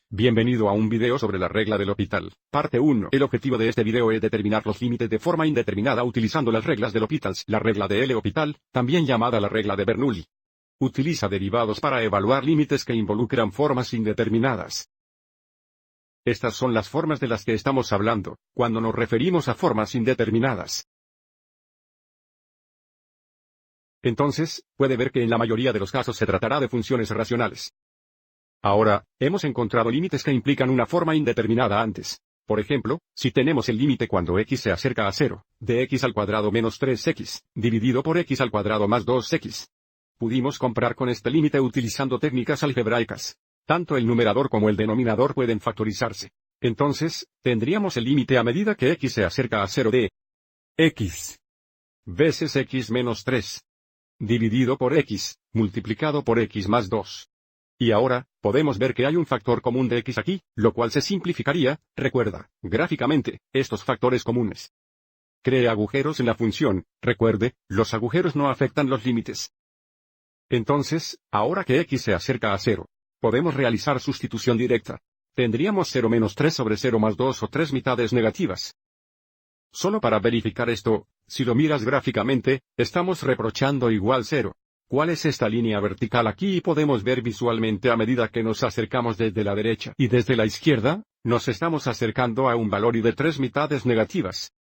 Bienvenido a un video sobre la regla del L'Hopital, parte 1. El objetivo de este video es determinar los límites de forma indeterminada utilizando las reglas de L'Hopital. La regla de L'Hopital, también llamada la regla de Bernoulli, utiliza derivados para evaluar límites que involucran formas indeterminadas. Estas son las formas de las que estamos hablando, cuando nos referimos a formas indeterminadas. Entonces, puede ver que en la mayoría de los casos se tratará de funciones racionales. Ahora, hemos encontrado límites que implican una forma indeterminada antes. Por ejemplo, si tenemos el límite cuando x se acerca a 0, de x al cuadrado menos 3x, dividido por x al cuadrado más 2x. Pudimos comparar con este límite utilizando técnicas algebraicas. Tanto el numerador como el denominador pueden factorizarse. Entonces, tendríamos el límite a medida que x se acerca a 0 de x veces x menos 3, dividido por x, multiplicado por x más 2. Y ahora, podemos ver que hay un factor común de x aquí, lo cual se simplificaría, recuerda, gráficamente, estos factores comunes. Cree agujeros en la función, recuerde, los agujeros no afectan los límites. Entonces, ahora que x se acerca a 0, podemos realizar sustitución directa. Tendríamos 0 menos 3 sobre 0 más 2 o 3 mitades negativas. Solo para verificar esto, si lo miras gráficamente, estamos reprochando igual 0. ¿Cuál es esta línea vertical aquí? Y podemos ver visualmente a medida que nos acercamos desde la derecha y desde la izquierda, nos estamos acercando a un valor y de 3 mitades negativas.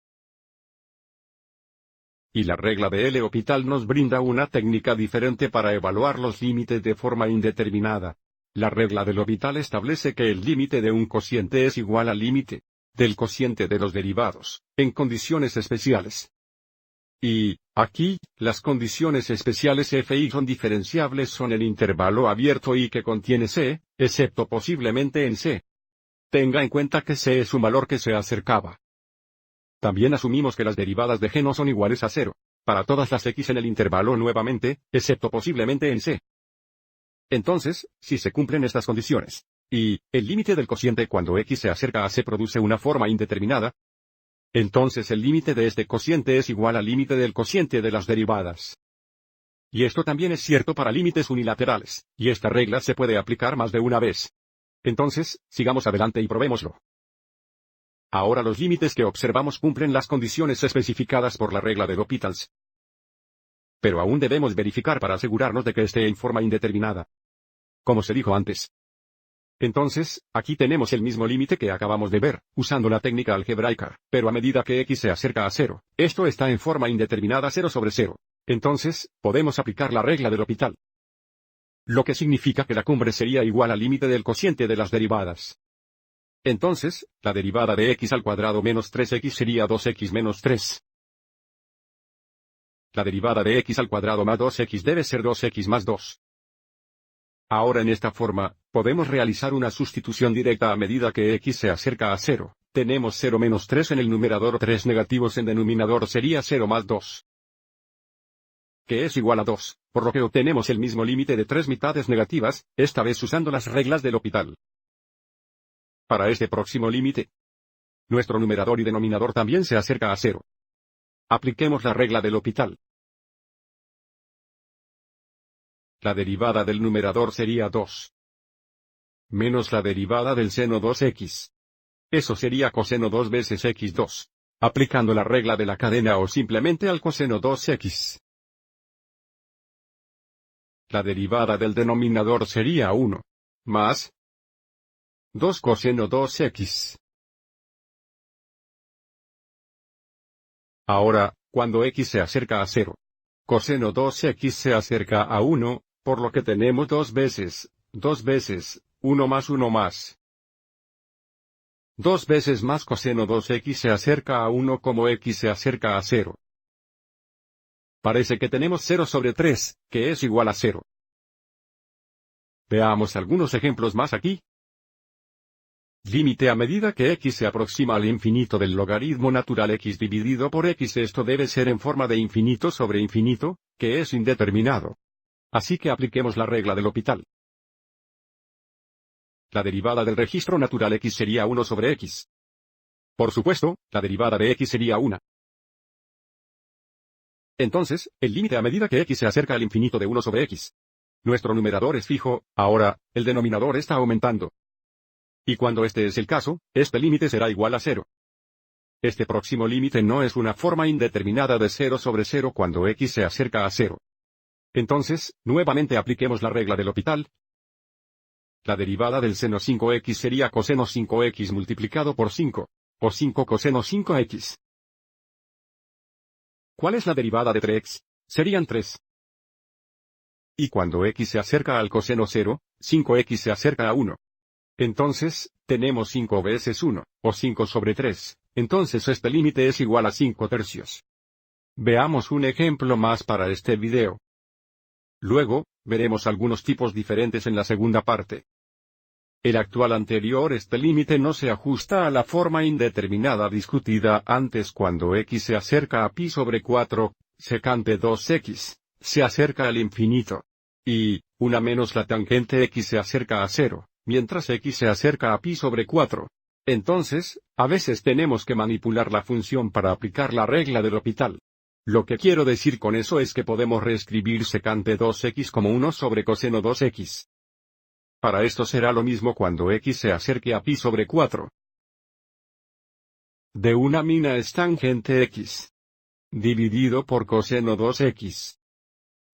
Y la regla de L'Hopital nos brinda una técnica diferente para evaluar los límites de forma indeterminada. La regla de L'Hopital establece que el límite de un cociente es igual al límite del cociente de los derivados, en condiciones especiales. Y, aquí, las condiciones especiales f y son diferenciables son el intervalo abierto y que contiene c, excepto posiblemente en c. Tenga en cuenta que c es un valor que se acercaba. También asumimos que las derivadas de g no son iguales a 0. Para todas las x en el intervalo nuevamente, excepto posiblemente en c. Entonces, si se cumplen estas condiciones, y el límite del cociente cuando x se acerca a c produce una forma indeterminada, entonces el límite de este cociente es igual al límite del cociente de las derivadas. Y esto también es cierto para límites unilaterales, y esta regla se puede aplicar más de una vez. Entonces, sigamos adelante y probémoslo. Ahora los límites que observamos cumplen las condiciones especificadas por la regla de L'Hopital. Pero aún debemos verificar para asegurarnos de que esté en forma indeterminada. Como se dijo antes. Entonces, aquí tenemos el mismo límite que acabamos de ver, usando la técnica algebraica, pero a medida que x se acerca a 0, esto está en forma indeterminada 0 sobre 0. Entonces, podemos aplicar la regla de L'Hopital. Lo que significa que la cumbre sería igual al límite del cociente de las derivadas. Entonces, la derivada de x al cuadrado menos 3x sería 2x menos 3. La derivada de x al cuadrado más 2x debe ser 2x más 2. Ahora en esta forma, podemos realizar una sustitución directa a medida que x se acerca a 0. Tenemos 0 menos 3 en el numerador o 3 negativos en denominador sería 0 más 2. Que es igual a 2, por lo que obtenemos el mismo límite de 3 mitades negativas, esta vez usando las reglas de L'Hopital. Para este próximo límite, nuestro numerador y denominador también se acerca a 0. Apliquemos la regla de L'Hopital. La derivada del numerador sería 2. Menos la derivada del seno 2x. Eso sería coseno 2 veces x2. Aplicando la regla de la cadena o simplemente al coseno 2x. La derivada del denominador sería 1. Más 2 coseno 2x. Ahora, cuando x se acerca a 0. Coseno 2x se acerca a 1. Por lo que tenemos 2 veces, 1 más 1 más. 2 veces más coseno 2x se acerca a 1 como x se acerca a 0. Parece que tenemos 0 sobre 3, que es igual a 0. Veamos algunos ejemplos más aquí. Límite a medida que x se aproxima al infinito del logaritmo natural x dividido por x. Esto debe ser en forma de infinito sobre infinito, que es indeterminado. Así que apliquemos la regla de L'Hopital. La derivada del registro natural x sería 1 sobre x. Por supuesto, la derivada de x sería 1. Entonces, el límite a medida que x se acerca al infinito de 1 sobre x. Nuestro numerador es fijo, ahora, el denominador está aumentando. Y cuando este es el caso, este límite será igual a 0. Este próximo límite no es una forma indeterminada de 0 sobre 0 cuando x se acerca a 0. Entonces, nuevamente apliquemos la regla del L'Hopital. La derivada del seno 5x sería coseno 5x multiplicado por 5, o 5 coseno 5x. ¿Cuál es la derivada de 3x? Serían 3. Y cuando x se acerca al coseno 0, 5x se acerca a 1. Entonces, tenemos 5 veces 1, o 5 sobre 3, entonces este límite es igual a 5 tercios. Veamos un ejemplo más para este video. Luego, veremos algunos tipos diferentes en la segunda parte. El actual anterior este límite no se ajusta a la forma indeterminada discutida antes cuando x se acerca a pi sobre 4, secante 2x, se acerca al infinito. Y, 1 menos la tangente x se acerca a 0, mientras x se acerca a pi sobre 4. Entonces, a veces tenemos que manipular la función para aplicar la regla del L'Hopital. Lo que quiero decir con eso es que podemos reescribir secante 2x como 1 sobre coseno 2x. Para esto será lo mismo cuando x se acerque a pi sobre 4. De una mina es tangente x dividido por coseno 2x.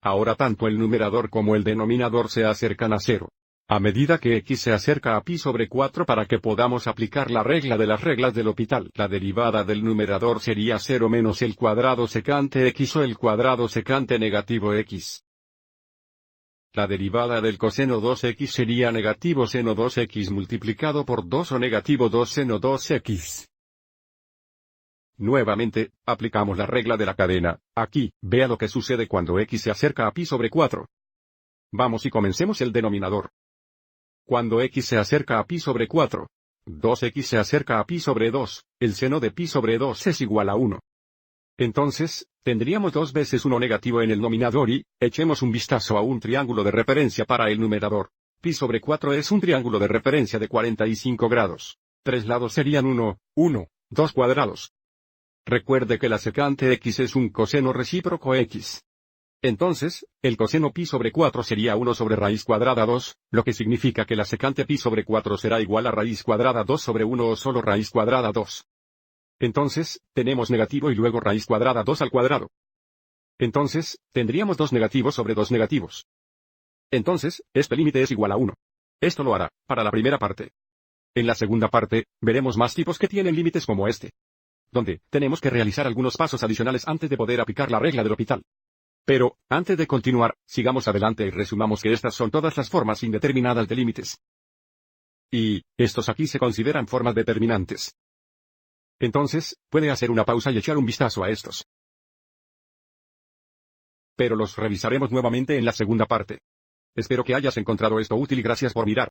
Ahora tanto el numerador como el denominador se acercan a 0. A medida que x se acerca a pi sobre 4 para que podamos aplicar la regla de las reglas del L'Hopital, la derivada del numerador sería 0 menos el cuadrado secante x o el cuadrado secante negativo x. La derivada del coseno 2x sería negativo seno 2x multiplicado por 2 o negativo 2 seno 2x. Nuevamente, aplicamos la regla de la cadena. Aquí, vea lo que sucede cuando x se acerca a pi sobre 4. Vamos y comencemos el denominador. Cuando x se acerca a pi sobre 4, 2x se acerca a pi sobre 2, el seno de pi sobre 2 es igual a 1. Entonces, tendríamos 2 veces 1 negativo en el nominador y, echemos un vistazo a un triángulo de referencia para el numerador. Pi sobre 4 es un triángulo de referencia de 45 grados. 3 lados serían 1, 1, 2 cuadrados. Recuerde que la secante x es un coseno recíproco x. Entonces, el coseno pi sobre 4 sería 1 sobre raíz cuadrada 2, lo que significa que la secante pi sobre 4 será igual a raíz cuadrada 2 sobre 1 o solo raíz cuadrada 2. Entonces, tenemos negativo y luego raíz cuadrada 2 al cuadrado. Entonces, tendríamos 2 negativos sobre 2 negativos. Entonces, este límite es igual a 1. Esto lo hará, para la primera parte. En la segunda parte, veremos más tipos que tienen límites como este, donde tenemos que realizar algunos pasos adicionales antes de poder aplicar la regla del L'Hopital. Pero, antes de continuar, sigamos adelante y resumamos que estas son todas las formas indeterminadas de límites. Y, estos aquí se consideran formas determinantes. Entonces, puede hacer una pausa y echar un vistazo a estos. Pero los revisaremos nuevamente en la segunda parte. Espero que hayas encontrado esto útil y gracias por mirar.